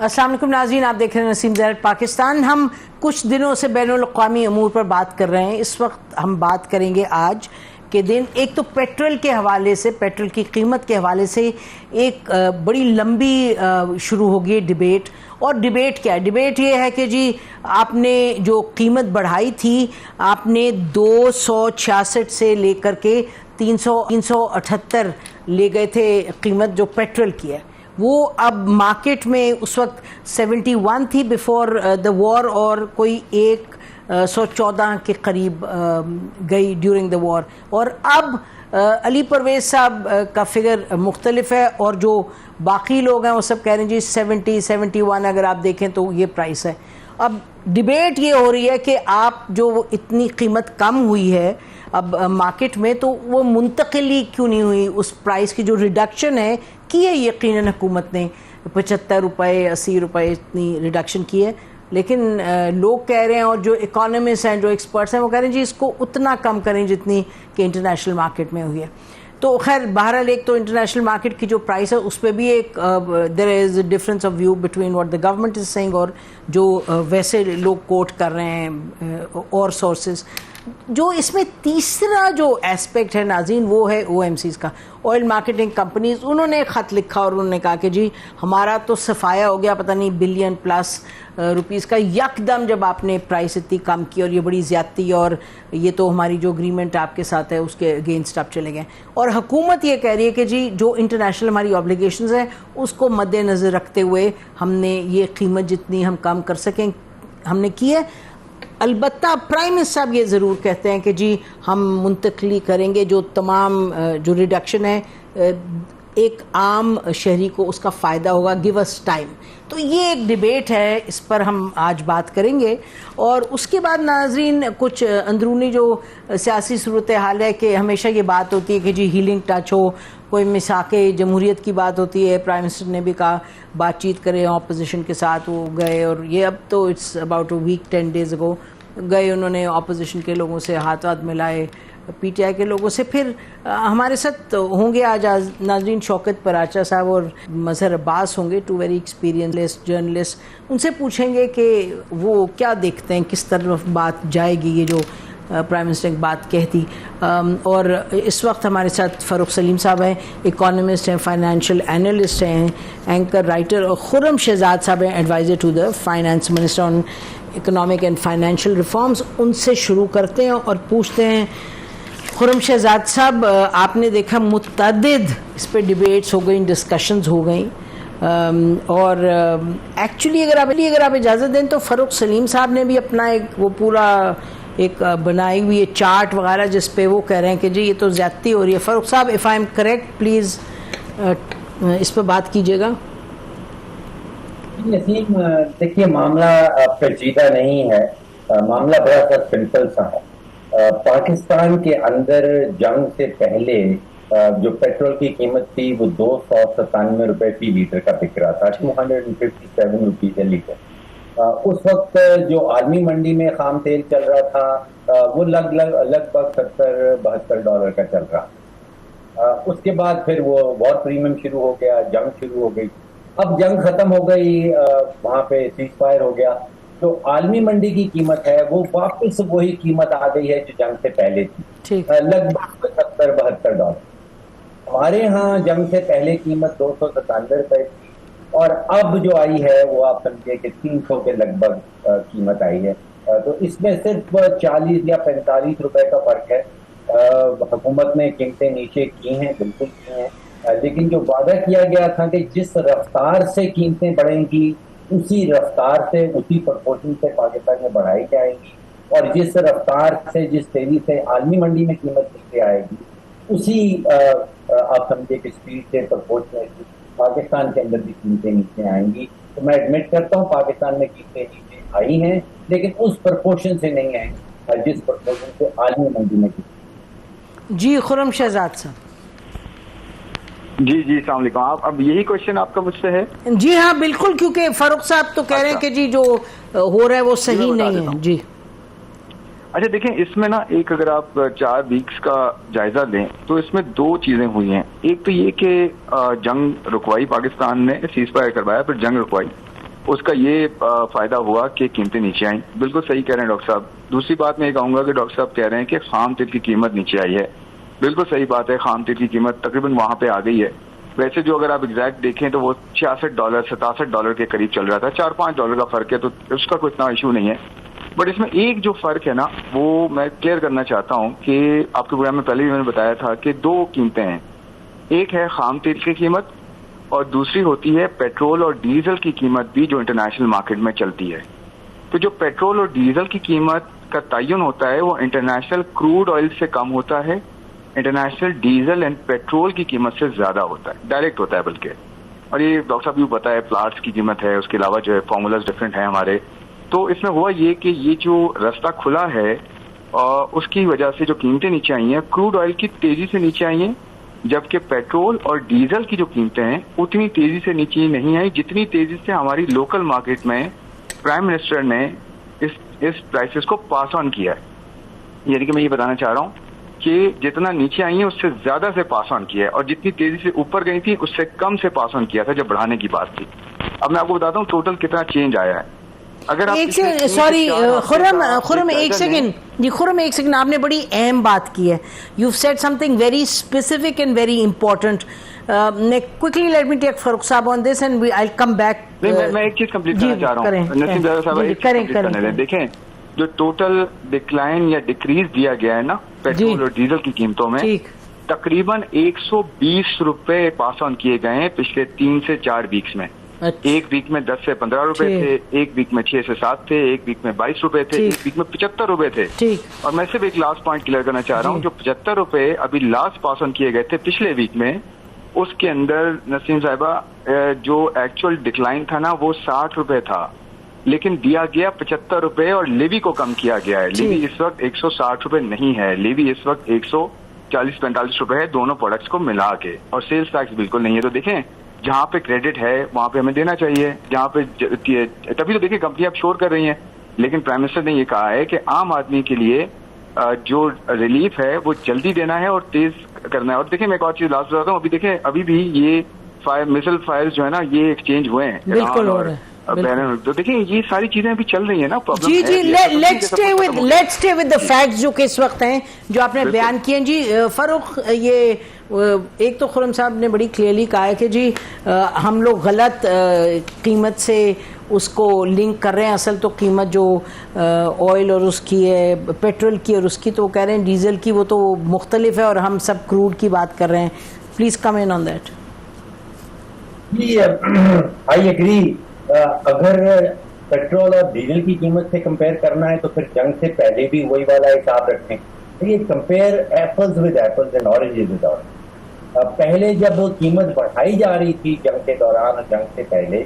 अस्सलाम वालेकुम नाज़रीन, आप देख रहे हैं नसीम ज़हर पाकिस्तान। हम कुछ दिनों से बैनुल अक़वामी अमूर पर बात कर रहे हैं। इस वक्त हम बात करेंगे आज के दिन, एक तो पेट्रोल के हवाले से, पेट्रोल की कीमत के हवाले से एक बड़ी लंबी शुरू होगी डिबेट। और डिबेट क्या है? डिबेट ये है कि जी आपने जो कीमत बढ़ाई थी, आपने 266 से लेकर के 378 ले गए थे कीमत जो पेट्रोल की है, वो अब मार्केट में उस वक्त 71 थी बिफोर द वॉर, और कोई 114 के करीब गई ड्यूरिंग द वॉर। और अब अली परवेज़ साहब का फिगर मुख्तलिफ है, और जो बाकी लोग हैं वो सब कह रहे हैं जी 71 अगर आप देखें तो ये प्राइस है। अब डिबेट ये हो रही है कि आप जो इतनी कीमत कम हुई है अब मार्केट में, तो वो मुंतकिली क्यों नहीं हुई? उस प्राइस की जो रिडक्शन है की है यकीनन हुकूमत ने 75 रुपये 80 रुपये इतनी रिडक्शन की है, लेकिन लोग कह रहे हैं, और जो इकोनॉमिस्ट हैं, जो एक्सपर्ट्स हैं, वो कह रहे हैं जी इसको उतना कम करें जितनी कि इंटरनेशनल मार्केट में हुई है। तो खैर बहरहाल एक तो इंटरनेशनल मार्केट की जो प्राइस है उस पर भी एक there is a difference of view between what the government is saying और जो वैसे लोग कोट कर रहे हैं और सोर्सेज। जो इसमें तीसरा जो एस्पेक्ट है नाज़रीन, वो है OMCs का, ऑयल मार्केटिंग कंपनीज। उन्होंने एक ख़त लिखा और उन्होंने कहा कि जी हमारा तो सफाया हो गया, पता नहीं बिलियन प्लस रुपीज़ का यकदम जब आपने प्राइस इतनी कम की, और ये बड़ी ज़्यादती, और ये तो हमारी जो एग्रीमेंट आपके साथ है उसके अगेंस्ट आप चले गए। और हुकूमत ये कह रही है कि जी जो इंटरनेशनल हमारी ऑब्लिगेशंस हैं उसको मद्देनज़र रखते हुए हमने ये कीमत जितनी हम कम कर सकें हमने की है। अलबत्ता प्राइम मिनिस्टर साहब ये ज़रूर कहते हैं कि जी हम मुंतकली करेंगे जो तमाम जो रिडक्शन है एक आम शहरी को उसका फ़ायदा होगा, गिव अस टाइम। तो ये एक डिबेट है, इस पर हम आज बात करेंगे। और उसके बाद नाज़रीन कुछ अंदरूनी जो सियासी सूरत हाल है कि हमेशा ये बात होती है कि जी हीलिंग टच हो, कोई मिसाके जमहूरियत की बात होती है, प्राइम मिनिस्टर ने भी कहा बातचीत करें ऑपोजिशन के साथ, वो गए, और ये अब तो it's about a week 10 days ago गए, उन्होंने ऑपोजिशन के लोगों से हाथ मिलाए, PTI के लोगों से। फिर हमारे साथ होंगे आज नाज़रीन शौकत पराचा साहब और मज़हर अब्बास होंगे, 2 वेरी एक्सपीरियंस्ड जर्नलिस्ट। उनसे पूछेंगे कि वो क्या देखते हैं, किस तरफ बात जाएगी, ये जो प्राइम मिनिस्टर की बात कहती। और इस वक्त हमारे साथ फ़ारूक सलीम साहब हैं, इकोनॉमिस्ट हैं, फाइनेंशियल एनालिस्ट हैं, एंकर राइटर, और खुर्रम शहजाद साहब हैं, adviser to the finance minister on economic and financial reforms. उनसे शुरू करते हैं और पूछते हैं, खुर्रम शहजाद साहब, आपने देखा मुतअद्दिद इस पर डिबेट्स हो गई, डिस्कशंस हो गई, और एक्चुअली अगर आप इजाज़त दें तो फ़ारूक सलीम साहब ने भी अपना एक वो पूरा एक बनाई हुई है चार्ट वगैरह जिस पे वो कह रहे हैं कि जी ये तो ज़्यादती हो रही है। फ़ारूक साहब, if I am correct please इस पर बात कीजिएगा। नसीम, देखिए मामला पेचीदा नहीं है, मामला बड़ा सा सिंपल सा है। पाकिस्तान के अंदर जंग से पहले जो पेट्रोल की कीमत थी वो 297 रुपए फी लीटर का बिक रहा था, 257 रुपीज ए लीटर। उस वक्त जो आलमी मंडी में खाम तेल चल रहा था वो लगभग $70-72 का चल रहा। उसके बाद फिर वो वॉर प्रीमियम शुरू हो गया, जंग शुरू हो गई। अब जंग खत्म हो गई, वहां पे सीज फायर हो गया, तो आलमी मंडी की कीमत है वो वापस वही कीमत आ गई है जो जंग से पहले थी, लगभग $70-72। हमारे यहाँ जंग से पहले कीमत 297 रुपए थी, और अब जो आई है वो आप समझिए कि 300 के लगभग कीमत आई है। तो इसमें सिर्फ 40 या 45 रुपए का फर्क है। हुकूमत ने कीमतें नीचे की हैं, बिल्कुल की हैं, लेकिन जो वादा किया गया था कि जिस रफ्तार से कीमतें बढ़ेंगी उसी रफ्तार से, उसी प्रोपोर्शन से पाकिस्तान में बढ़ाई जाएंगी, और जिस रफ्तार से, जिस तेजी से आलमी मंडी में कीमत नीचे आएगी उसी आप समझिए कि स्पीड से, प्रोपोर्शन से पाकिस्तान के अंदर भी कीमतें नीचे आएंगी। तो मैं एडमिट करता हूँ पाकिस्तान में कीमतें नीचे आई हैं, लेकिन उस प्रोपोर्शन से नहीं आई जिस प्रोपोर्शन से आलमी मंडी में की। जी खुर्रम शहजाद साहब। जी अस्सलाम वालेकुम। आप अब यही क्वेश्चन आपका मुझसे है? जी हाँ बिल्कुल, क्योंकि फारूक साहब तो कह रहे हैं कि जी जो हो रहा है वो सही नहीं है। जी अच्छा देखें, इसमें ना एक अगर आप 4 वीक्स का जायजा लें तो इसमें 2 चीजें हुई हैं। एक तो ये कि जंग रुकवाई, पाकिस्तान ने सीज फायर करवाया, फिर जंग रुकवाई। उसका ये फायदा हुआ कि कीमतें नीचे आई। बिल्कुल सही कह रहे हैं डॉक्टर साहब। दूसरी बात मैं ये कहूंगा कि डॉक्टर साहब कह रहे हैं कि खाम तेल की कीमत नीचे आई है। बिल्कुल सही बात है, खाम तेल की कीमत तकरीबन वहां पे आ गई है। वैसे जो अगर आप एग्जैक्ट देखें तो वो $66 $67 के करीब चल रहा था। $4-5 का फर्क है, तो उसका कोई इतना इशू नहीं है। बट इसमें एक जो फर्क है ना, वो मैं क्लियर करना चाहता हूँ कि आपके प्रोग्राम में पहले भी मैंने बताया था कि दो कीमतें हैं। एक है खाम तेल की कीमत और दूसरी होती है पेट्रोल और डीजल की कीमत भी, जो इंटरनेशनल मार्केट में चलती है। तो जो पेट्रोल और डीजल की कीमत का तयन होता है वो इंटरनेशनल क्रूड ऑयल से कम होता है, इंटरनेशनल डीजल एंड पेट्रोल की कीमत से ज्यादा होता है, डायरेक्ट होता है बल्कि। और ये डॉक्टर साहब भी पता है, प्लाट्स की कीमत है, उसके अलावा जो है फॉर्मूलाज डिफरेंट है हमारे। तो इसमें हुआ ये कि ये जो रास्ता खुला है उसकी वजह से जो कीमतें नीचे आई हैं, क्रूड ऑयल की तेजी से नीचे आई हैं, जबकि पेट्रोल और डीजल की जो कीमतें हैं उतनी तेजी से नीचे नहीं आई जितनी तेजी से हमारी लोकल मार्केट में प्राइम मिनिस्टर ने इस प्राइसेस को पास ऑन किया है। यानी कि मैं ये बताना चाह रहा हूँ कि जितना नीचे आई है उससे ज्यादा से पास ऑन किया है, और जितनी तेजी से ऊपर गई थी उससे कम से पास ऑन किया था जब बढ़ाने की बात थी। अब मैं आपको बताता हूँ टोटल कितना चेंज आया है। अगर आप एक से सॉरी खुरम एक सेकंड जी, खुरम एक सेकंड, आपने बड़ी अहम बात की है। You said something very specific and very important. Quickly let me take Farooq sahab on this and I will come back. मैं एक चीज कंप्लीट करना चाह रहा हूँ नसीम साहब, देखें जो टोटल डिक्लाइन या डिक्रीज दिया गया है ना पेट्रोल और डीजल की कीमतों में, तकरीबन 120 रुपए पास ऑन किए गए हैं पिछले 3 से 4 वीक्स में। एक वीक में 10 से 15 रुपए थे, एक वीक में 6 से 7 थे, एक वीक में 22 रुपए थे, एक वीक में 75 रुपए थे। और मैं सिर्फ एक लास्ट पॉइंट क्लियर करना चाह रहा हूँ, जो 75 रुपए अभी लास्ट पास ऑन किए गए थे पिछले वीक में, उसके अंदर नसीम साहिबा जो एक्चुअल डिक्लाइन था ना वो 60 रुपए था, लेकिन दिया गया 75 रुपए और लेवी को कम किया गया है। लेवी इस वक्त 160 रुपए नहीं है, लेवी इस वक्त 140-45 रुपए है दोनों प्रोडक्ट्स को मिला के, और सेल्स टैक्स बिल्कुल नहीं है। तो देखें जहां पे क्रेडिट है वहां पे हमें देना चाहिए, जहां पे तभी तो देखिए कंपनी अब शोर कर रही है। लेकिन प्राइम मिनिस्टर ने ये कहा है कि आम आदमी के लिए जो रिलीफ है वो जल्दी देना है और तेज करना है। और देखिए मैं एक और चीज लास्ट बताता हूँ, अभी देखें अभी भी ये मिसाइल फायर्स जो है ना ये एक्सचेंज हुए हैं, बिल्कुल हो रहा है। तो देखिए ये सारी चीजें अभी चल रही है ना। जी जी, let's stay with the facts जो कि इस वक्त हैं, जो आपने बयान किए जी। फारूक, ये एक तो खुरम साहब ने बड़ी क्लियरली कहा है कि जी हम लोग गलत कीमत से उसको लिंक कर रहे हैं। असल तो कीमत जो ऑयल और उसकी है, पेट्रोल की और उसकी, तो कह रहे हैं डीजल की वो तो मुख्तलिफ है और हम सब क्रूड की बात कर रहे हैं। Please come in on that. I agree. अगर पेट्रोल और डीजल की कीमत से कंपेयर करना है तो फिर जंग से पहले भी वही वाला हिसाब रखें। तो ये compare apples with apples and oranges with orange. पहले जब कीमत बढ़ाई जा रही थी जंग के दौरान और जंग से पहले,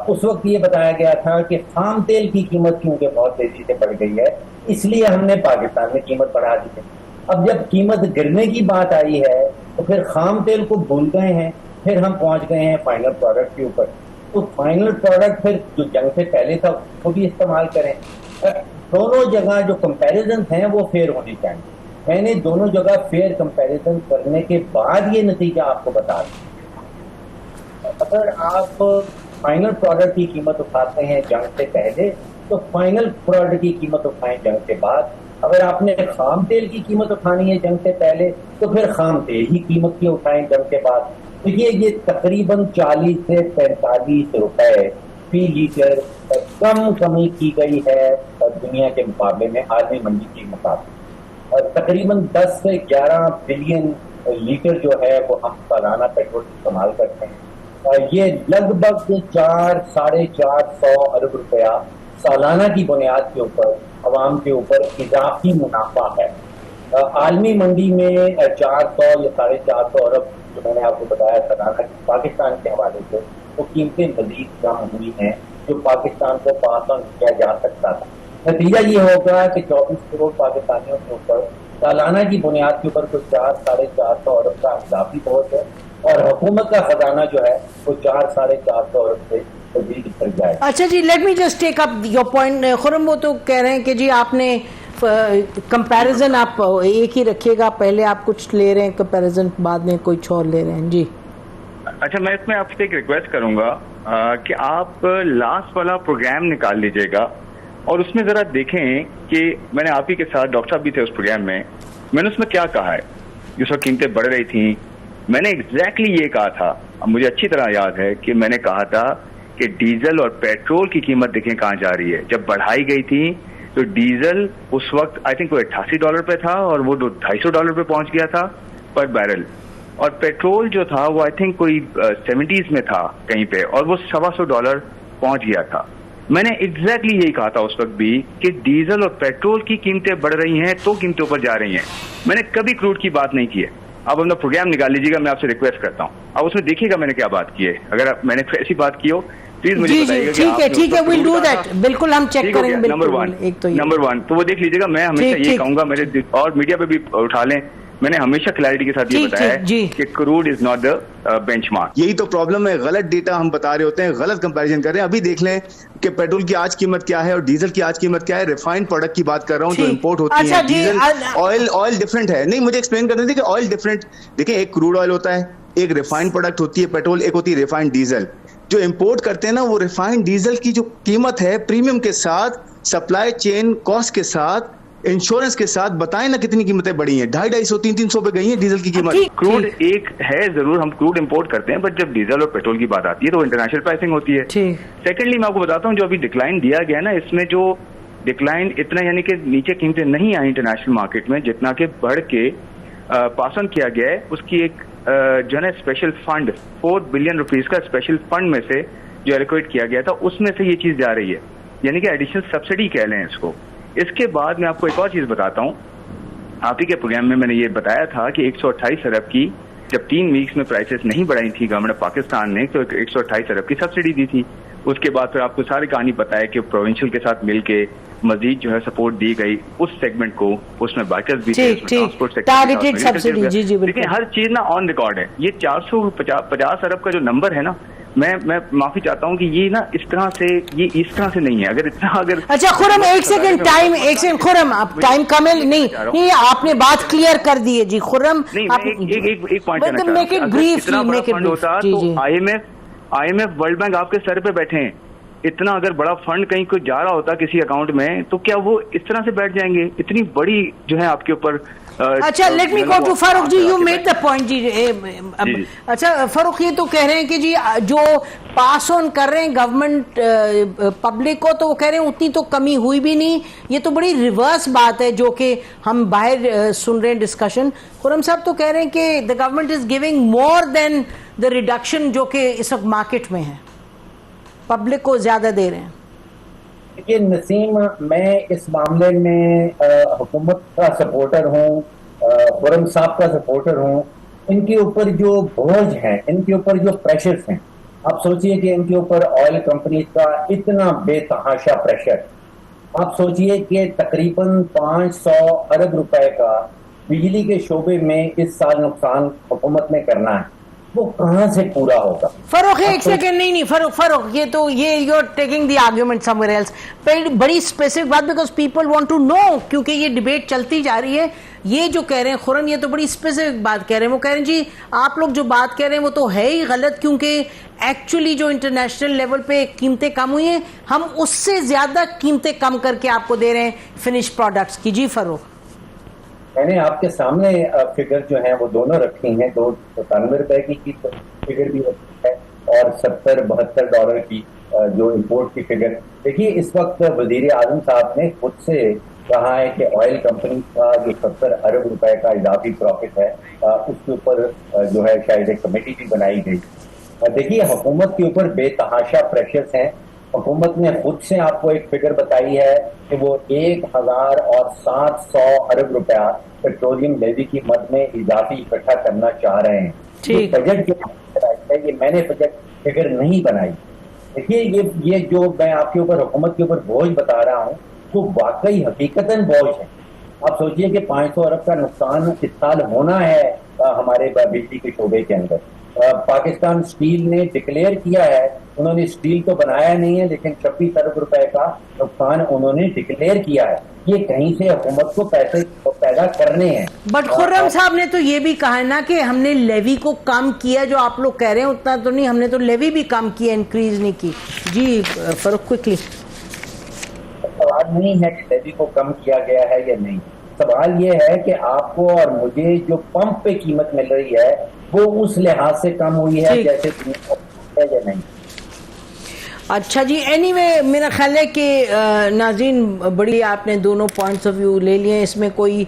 उस वक्त ये बताया गया था कि खाम तेल की कीमत क्योंकि बहुत तेजी से बढ़ गई है इसलिए हमने पाकिस्तान में कीमत बढ़ा दी है। अब जब कीमत गिरने की बात आई है तो फिर खाम तेल को भूल गए हैं, फिर हम पहुंच गए हैं फाइनल प्रोडक्ट के ऊपर। तो फाइनल प्रोडक्ट फिर जो जंग से पहले था वो भी इस्तेमाल करें। दोनों जगह जो कंपैरिजन हैं वो फेयर होनी चाहिए। मैंने दोनों जगह फेयर कंपैरिजन करने के बाद ये नतीजा आपको बता दूं। अगर आप फाइनल प्रोडक्ट की कीमत उठाते हैं जंग से पहले तो फाइनल प्रोडक्ट की कीमत उठाएं जंग के बाद। अगर आपने खाम तेल की कीमत उठानी है जंग से पहले तो फिर खाम तेल ही कीमत की उठाएं जंग के बाद। तो ये तकरीबन 40 से 45 रुपए फी लीटर कम कमी की गई है दुनिया के मुकाबले में, आलमी मंडी के मुकाबले। और तकरीबन 10 से 11 बिलियन लीटर जो है वो हम सालाना पेट्रोल इस्तेमाल करते हैं। ये लगभग 400-450 अरब रुपया सालाना की बुनियाद के ऊपर अवाम के ऊपर इजाफी मुनाफा है। आलमी मंडी में 400 या 450 अरब जो मैंने आपको बताया सालाना पाकिस्तान के हवाले से, वो कीमतें मजीद कम हुई हैं जो पाकिस्तान को पास ऑन किया जा सकता था। नतीजा ये होगा कि 24 करोड़ पाकिस्तानियों के ऊपर सालाना की बुनियाद के ऊपर कुछ 400-450 अरब का इजाफी बहुत है और हुकूमत का खजाना जो है वो 400-450 अरब से मजीद बढ़ जाए। अच्छा जी, let me just take up your point. Khurram, वो तो कह रहे हैं कि जी आपने कंपैरिजन आप एक ही रखिएगा, पहले आप कुछ ले रहे हैं कंपैरिजन, बाद में कोई और ले रहे हैं जी। अच्छा, मैं इसमें आपसे एक रिक्वेस्ट करूंगा कि आप लास्ट वाला प्रोग्राम निकाल लीजिएगा और उसमें जरा देखें कि मैंने आप ही के साथ, डॉक्टर साहब भी थे उस प्रोग्राम में, मैंने उसमें क्या कहा है। जिस वक्त कीमतें बढ़ रही थी मैंने एग्जैक्टली ये कहा था, अब मुझे अच्छी तरह याद है कि मैंने कहा था कि डीजल और पेट्रोल की कीमत देखें कहाँ जा रही है। जब बढ़ाई गई थी तो डीजल उस वक्त आई थिंक वो $88 पे था और वो $250 पे पहुंच गया था पर बैरल, और पेट्रोल जो था वो आई थिंक कोई 70s में था कहीं पे और वो $125 पहुंच गया था। मैंने एग्जैक्टली यही कहा था उस वक्त भी कि डीजल और पेट्रोल की कीमतें बढ़ रही हैं तो कीमतें ऊपर जा रही हैं। मैंने कभी क्रूड की बात नहीं की है। अब अपना प्रोग्राम निकाल लीजिएगा, मैं आपसे रिक्वेस्ट करता हूँ, अब उसमें देखिएगा मैंने क्या बात की है। अगर मैंने ऐसी बात की हो प्लीज मुझे बताइएगा। ठीक है, विल डू दैट, बिल्कुल हम चेक करेंगे। नंबर वन तो वो देख लीजिएगा। मैं हमेशा ये कहूंगा, मेरे और मीडिया पे भी उठा लें, मैंने हमेशा क्लैरिटी के साथ ये बताया है कि crude is not the benchmark. यही तो प्रॉब्लम है, गलत डेटा हम बता रहे होते हैं, गलत कंपैरिजन कर रहे हैं। अभी देख लें कि पेट्रोल की आज कीमत क्या है और डीजल की आज कीमत क्या है। रिफाइंड प्रोडक्ट की बात कर रहा हूँ जो इंपोर्ट होती है। डीजल ऑयल डिफरेंट है। नहीं, मुझे एक्सप्लेन करने दीजिए कि ऑयल डिफरेंट। देखिए, एक क्रूड ऑयल होता है, एक रिफाइंड प्रोडक्ट होती है पेट्रोल, एक होती है रिफाइंड डीजल। जो इंपोर्ट करते हैं ना, वो रिफाइंड डीजल की जो कीमत है प्रीमियम के साथ, सप्लाई चेन कॉस्ट के साथ, इंश्योरेंस के साथ, बताएं ना कितनी कीमतें बढ़ी हैं। 250, 300 पे गई है डीजल की कीमत। क्रूड एक है जरूर, हम क्रूड इंपोर्ट करते हैं, बट जब डीजल और पेट्रोल की बात आती है तो इंटरनेशनल प्राइसिंग होती है। सेकेंडली मैं आपको बताता हूँ, जो अभी डिक्लाइन दिया गया ना, इसमें जो डिक्लाइन इतना यानी कि नीचे कीमतें नहीं आई इंटरनेशनल मार्केट में, जितना के बढ़ के पास ऑन किया गया है, उसकी एक जो है स्पेशल फंड $4 बिलियन का स्पेशल फंड में से जो एलोकेट किया गया था, उसमें से ये चीज जा रही है, यानी कि एडिशनल सब्सिडी कह लें इसको। इसके बाद मैं आपको एक और चीज बताता हूँ। आप ही के प्रोग्राम में मैंने ये बताया था कि 128 अरब की जब 3 वीक्स में प्राइसेस नहीं बढ़ाई थी गवर्नमेंट ऑफ पाकिस्तान ने, तो 128 अरब की सब्सिडी दी थी। उसके बाद फिर आपको सारी कहानी बताया कि प्रोविंशियल के साथ मिलके मजीद जो है सपोर्ट दी गई उस सेगमेंट को, उसमें बाइकर्स भी थे, ट्रांसपोर्ट सेक्टर। देखिए, हर चीज ना ऑन रिकॉर्ड है। ये 450 अरब का जो नंबर है ना, मैं माफी चाहता हूँ कि ये ना इस तरह से नहीं है। अगर इतना अच्छा खुरम, एक सेकंड खुरम, आप टाइम कम है। नहीं, आपने बात क्लियर कर दी है जी खुरम। एक पॉइंट होता तो IMF वर्ल्ड बैंक आपके सर पे बैठे हैं। इतना अगर बड़ा फंड कहीं कोई जा रहा होता किसी अकाउंट में, तो क्या वो इस तरह से बैठ जाएंगे? इतनी बड़ी जो है आपके ऊपर। अच्छा, let me go to Farooq ji, you made the point जी। अच्छा फारूक, ये तो कह रहे हैं कि जी जो पास ऑन कर रहे हैं गवर्नमेंट पब्लिक को, तो वो कह रहे हैं उतनी तो कमी हुई भी नहीं। ये तो बड़ी रिवर्स बात है जो कि हम बाहर सुन रहे हैं डिस्कशन। खुरम साहब तो कह रहे हैं कि the government is giving more than the reduction जो कि इस वक्त मार्केट में है, पब्लिक को ज्यादा दे रहे हैं। देखिए नसीम, मैं इस मामले में हुकूमत का सपोर्टर हूँ, खुरम साहब का सपोर्टर हूँ। इनके ऊपर जो बोझ है, इनके ऊपर जो प्रेशर्स हैं, आप सोचिए कि इनके ऊपर ऑयल कंपनी का इतना बेतहाशा प्रेशर। आप सोचिए कि तकरीबन 500 अरब रुपए का बिजली के शोबे में इस साल नुकसान हुकूमत ने करना है, वो कहां से पूरा होगा? फरूक, एक सेकंड, नहीं फरूक, ये you are taking the argument somewhere else. बड़ी स्पेसिफिक बात, because people want to know, क्योंकि ये डिबेट चलती जा रही है। ये जो कह रहे हैं खुरम, ये तो बड़ी स्पेसिफिक बात कह रहे हैं। वो कह रहे हैं जी आप लोग जो बात कह रहे हैं वो तो है ही गलत, क्योंकि एक्चुअली जो इंटरनेशनल लेवल पे कीमतें कम हुई हैं, हम उससे ज्यादा कीमतें कम करके आपको दे रहे हैं फिनिश प्रोडक्ट्स की। जी फरूक, मैंने आपके सामने फिगर जो है वो दोनों रखी हैं, $97 की फिगर भी रखी है और $70-72 की जो इंपोर्ट की फिगर। देखिए, इस वक्त वजीर आजम साहब ने खुद से कहा है कि ऑयल कंपनी का जो 70 अरब रुपए का इजाफी प्रॉफिट है, उसके ऊपर जो है शायद एक कमेटी भी बनाई गई। देखिए, हुकूमत के ऊपर बेतहाशा प्रेशर्स हैं। हुकूमत ने खुद से आपको एक फिगर बताई है कि वो 1700 अरब रुपया पेट्रोलियम लेवी की मद में इजाफी इकट्ठा करना चाह रहे हैं। तो बजट जो है, ये मैंने बजट फिगर नहीं बनाई। देखिए, ये जो मैं आपके ऊपर हुकूमत के ऊपर बोझ बता रहा हूँ, वो वाकई हकीकतन बोझ है। आप सोचिए कि 500 अरब का नुकसान इस साल होना है हमारे बिजली के शोबे के अंदर। पाकिस्तान स्टील ने डिक्लेयर किया है, उन्होंने स्टील तो बनाया नहीं है लेकिन 26 अरब रुपए का नुकसान उन्होंने डिक्लेयर किया है। ये कहीं से हुकूमत को पैसे पैदा करने हैं। बट खुर्रम साहब ने तो ये भी कहा है ना कि हमने लेवी को कम किया, जो आप लोग कह रहे हैं उतना तो नहीं, हमने तो लेवी भी कम किया, इंक्रीज नहीं की। जी फरूख क्विकली। सवाल नहीं है कि लेवी को कम किया गया है या नहीं, सवाल ये है कि आपको और मुझे जो पंप पे कीमत मिल रही है वो उस लिहाज से कम हुई है जैसे या नहीं। अच्छा जी, एनीवे मेरा ख्याल है कि नाज़रीन बड़ी आपने दोनों पॉइंट्स ऑफ व्यू ले लिए, इसमें कोई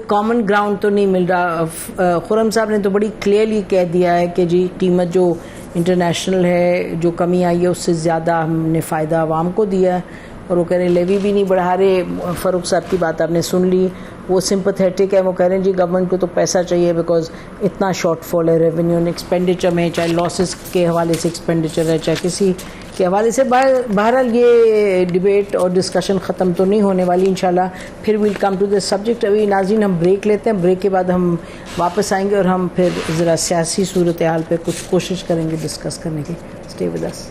कॉमन ग्राउंड तो नहीं मिल रहा। खुर्रम साहब ने तो बड़ी क्लियरली कह दिया है कि जी कीमत जो इंटरनेशनल है, जो कमी आई है उससे ज़्यादा हमने फ़ायदा आवाम को दिया है, और वो कह रहे हैं लेवी भी नहीं बढ़ा रहे। फ़ारूक साहब की बात आपने सुन ली, वो सिंपथेटिक है, वो कह रहे हैं जी गवर्नमेंट को तो पैसा चाहिए बिकॉज इतना शॉर्टफॉल है रेवेन्यू एंड एक्सपेंडिचर में, चाहे लॉसेस के हवाले से एक्सपेंडिचर है चाहे किसी के हवाले से। बहरहाल ये डिबेट और डिस्कशन ख़त्म तो नहीं होने वाली, इंशाल्लाह फिर will come to this subject. अभी नाज़रीन हम ब्रेक लेते हैं, ब्रेक के बाद हम वापस आएंगे और हम फिर ज़रा सियासी सूरत हाल पर कुछ कोशिश करेंगे डिस्कस करने की। Stay with us.